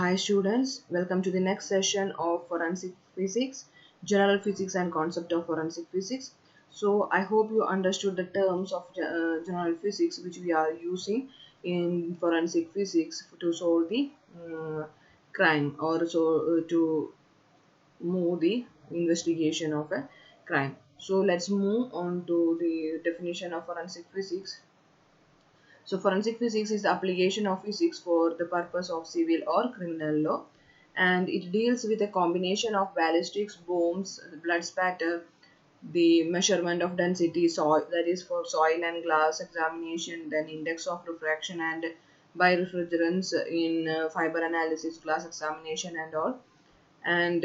Hi students, welcome to the next session of Forensic Physics, General Physics and Concept of Forensic Physics. So I hope you understood the terms of General Physics which we are using in Forensic Physics to solve the crime or to move the investigation of a crime. So let's move on to the definition of Forensic Physics. So forensic physics is the application of physics for the purpose of civil or criminal law, and it deals with a combination of ballistics, bombs, blood spatter, the measurement of density, soil, that is for soil and glass examination, then index of refraction and birefringence in fiber analysis, glass examination and all. And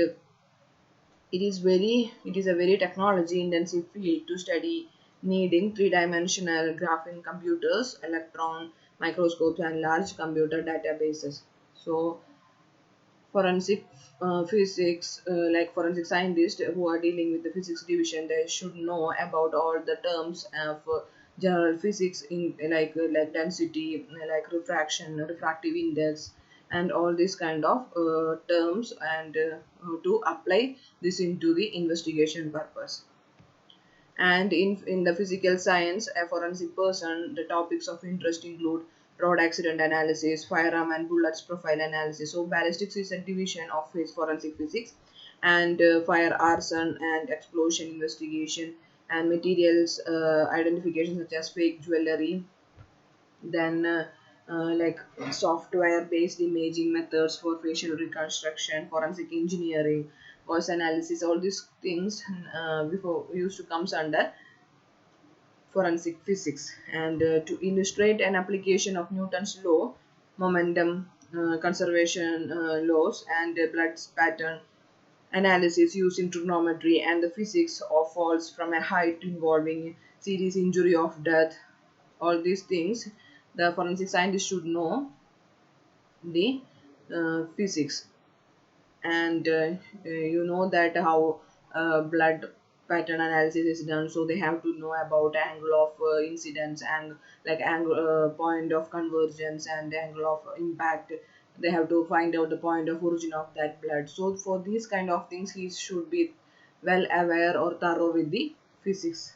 it is a very technology intensive field to study, needing three-dimensional graphing computers, electron microscopes and large computer databases. So forensic physics, like forensic scientists who are dealing with the physics division, they should know about all the terms of general physics in like density, like refraction, refractive index, and all these kind of terms, and to apply this into the investigation purpose. And in the physical science, a forensic person, the topics of interest include road accident analysis, firearm and bullets profile analysis. So ballistics is a division of his forensic physics, and fire arson and explosion investigation, and materials identification such as fake jewelry, then like software based imaging methods for facial reconstruction, forensic engineering, voice analysis, all these things before used to comes under forensic physics. And to illustrate an application of Newton's law, momentum conservation laws, and blood pattern analysis using trigonometry and the physics of falls from a height involving serious injury of death, all these things the forensic scientist should know the physics. And you know that how blood pattern analysis is done, so they have to know about angle of incidence and like angle point of convergence and angle of impact. They have to find out the point of origin of that blood. So for these kind of things he should be well aware or thorough with the physics.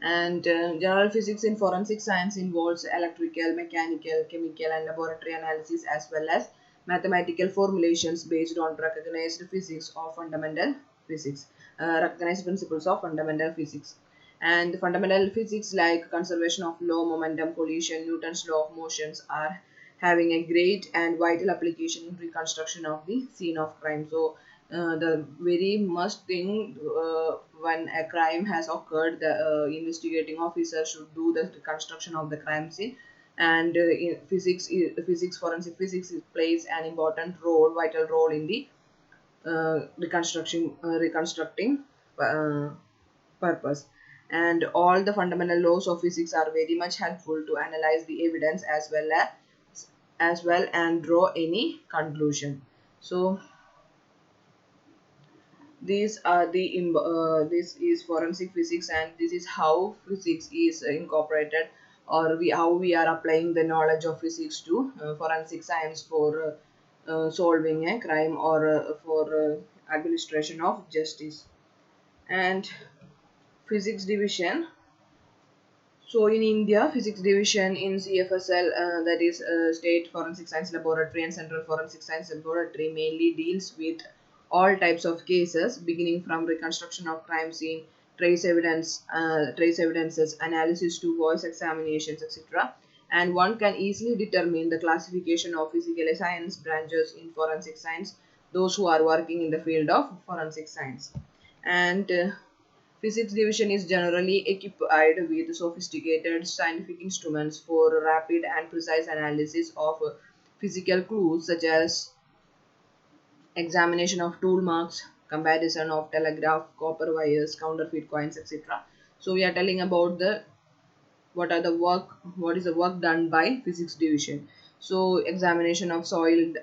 And general physics in forensic science involves electrical, mechanical, chemical, and laboratory analysis, as well as mathematical formulations based on recognized physics of fundamental physics, recognized principles of fundamental physics. And fundamental physics like conservation of law, momentum, collision, Newton's law of motions are having a great and vital application in reconstruction of the scene of crime. So the very must thing when a crime has occurred, the investigating officer should do the reconstruction of the crime scene. And in physics, forensic physics plays an important role, vital role in the reconstructing uh, purpose. And all the fundamental laws of physics are very much helpful to analyze the evidence as well and draw any conclusion. So these are the this is forensic physics, and this is how physics is incorporated, or how we are applying the knowledge of physics to forensic science for solving a crime or for administration of justice. And physics division. So in India, physics division in CFSL, that is State Forensic Science Laboratory and Central Forensic Science Laboratory, mainly deals with all types of cases, beginning from reconstruction of crime scene, trace evidences, analysis to voice examinations, etc. And one can easily determine the classification of physical science branches in forensic science, those who are working in the field of forensic science. And physics division is generally equipped with sophisticated scientific instruments for rapid and precise analysis of physical clues, such as examination of tool marks, comparison of telegraph, copper wires, counterfeit coins, etc. So we are telling about the what is the work done by physics division. So examination of soil,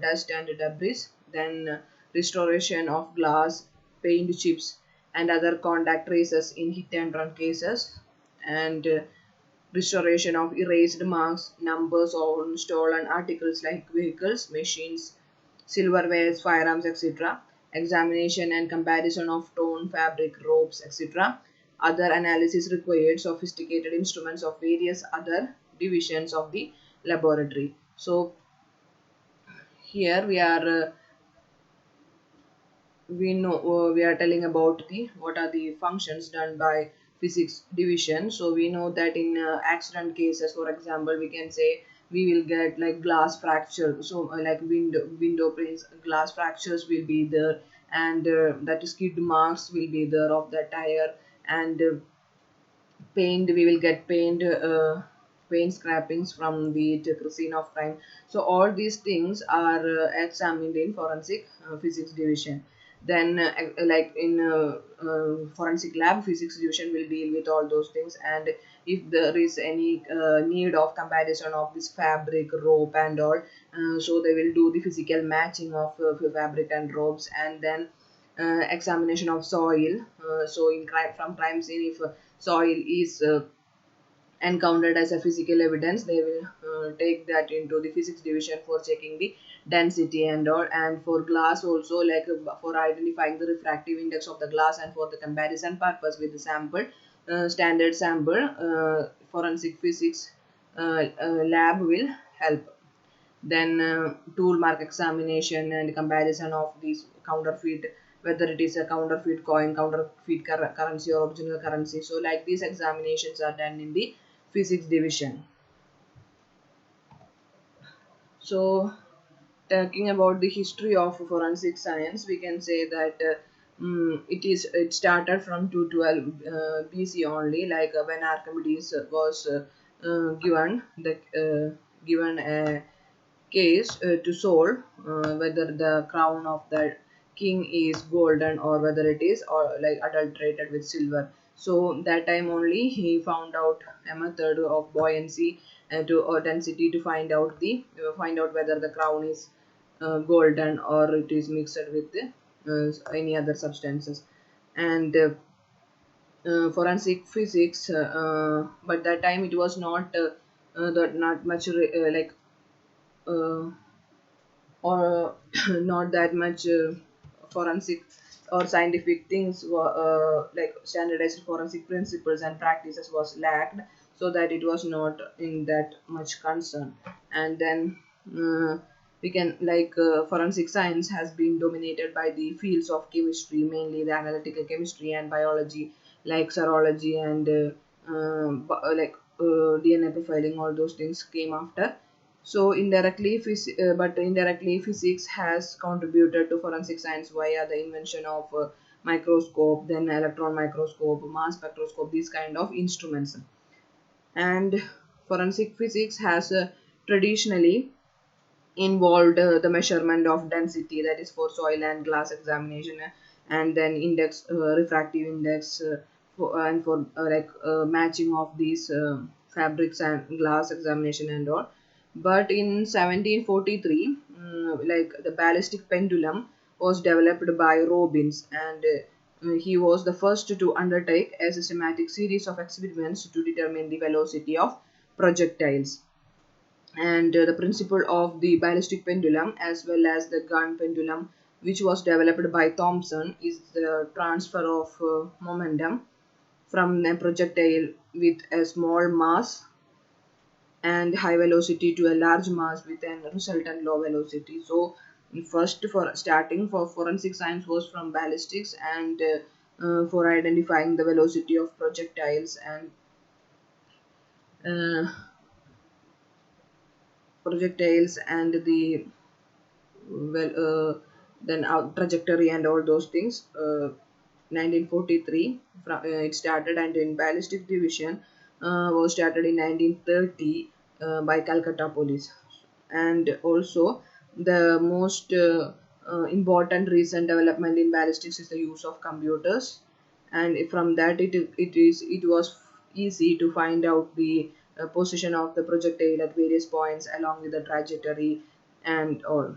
dust and debris, then restoration of glass, paint chips and other contact traces in hit and run cases, and restoration of erased marks, numbers on stolen articles like vehicles, machines, silverwares, firearms, etc., examination and comparison of torn fabric, ropes, etc. Other analysis required sophisticated instruments of various other divisions of the laboratory. So here we are telling about the what are the functions done by physics division. So we know that in accident cases, for example, we can say we will get like glass fracture. So like window panes, glass fractures will be there, and that skid marks will be there of the tire, and paint we will get paint scrapings from the scene of crime. So all these things are examined in forensic physics division. Then like in forensic lab, physics division will deal with all those things, and if there is any need of comparison of this fabric, rope and all, so they will do the physical matching of fabric and ropes, and then examination of soil. So in crime, from crime scene, if soil is encountered as a physical evidence, they will take that into the physics division for checking the density and all. And for glass also, like for identifying the refractive index of the glass, and for the comparison purpose with the sample, standard sample, forensic physics lab will help. Then tool mark examination and comparison of these counterfeit, whether it is a counterfeit coin, counterfeit currency or original currency. So like these examinations are done in the physics division. So talking about the history of forensic science, we can say that it started from 212 BC only, like when Archimedes was given a case to solve, whether the crown of the king is golden or whether it is or like adulterated with silver. So that time only he found out a method of buoyancy to or density to find out whether the crown is golden or it is mixed with any other substances. And forensic physics, but that time it was not much uh, or not that much forensic or scientific things were like standardized forensic principles and practices was lacked, so that it was not in that much concern. And then we can like forensic science has been dominated by the fields of chemistry, mainly the analytical chemistry and biology, like serology and DNA profiling. All those things came after. So but indirectly, physics has contributed to forensic science via the invention of microscope, then electron microscope, mass spectroscope, these kind of instruments. And forensic physics has traditionally involved the measurement of density, that is for soil and glass examination, and then refractive index, and for matching of these fabrics and glass examination and all. But in 1743, like the ballistic pendulum was developed by Robbins, and he was the first to undertake a systematic series of experiments to determine the velocity of projectiles. And the principle of the ballistic pendulum as well as the gun pendulum, which was developed by Thomson, is the transfer of momentum from a projectile with a small mass and high velocity to a large mass with an resultant low velocity. So first for starting for forensic science was from ballistics, and for identifying the velocity of projectiles and uh, the well then out trajectory and all those things. 1943 it started, and in ballistic division was started in 1930 by Calcutta police. And also the most important recent development in ballistics is the use of computers, and from that it was easy to find out the position of the projectile at various points along with the trajectory and all.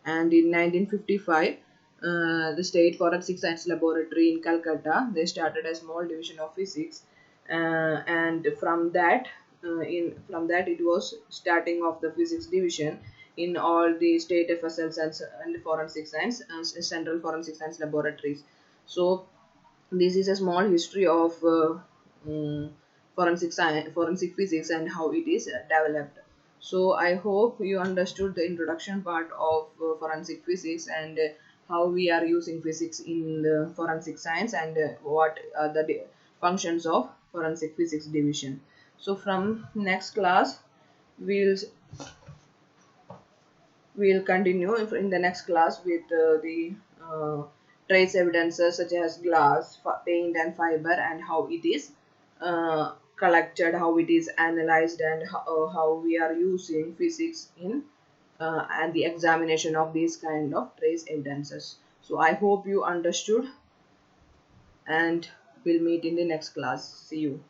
And in 1955, the State Forensic Science Laboratory in Calcutta, they started a small division of physics, and from that in from that it was starting of the physics division in all the state FSLs and forensic science central forensic science laboratories. So this is a small history of um, forensic science, forensic physics, and how it is developed. So I hope you understood the introduction part of forensic physics and how we are using physics in the forensic science and what are the functions of forensic physics division. So from next class, we'll we'll continue in the next class with the trace evidences such as glass, paint, and fiber, and how it is collected, how it is analyzed, and how we are using physics in and the examination of these kind of trace evidences. So I hope you understood, and we'll meet in the next class. See you.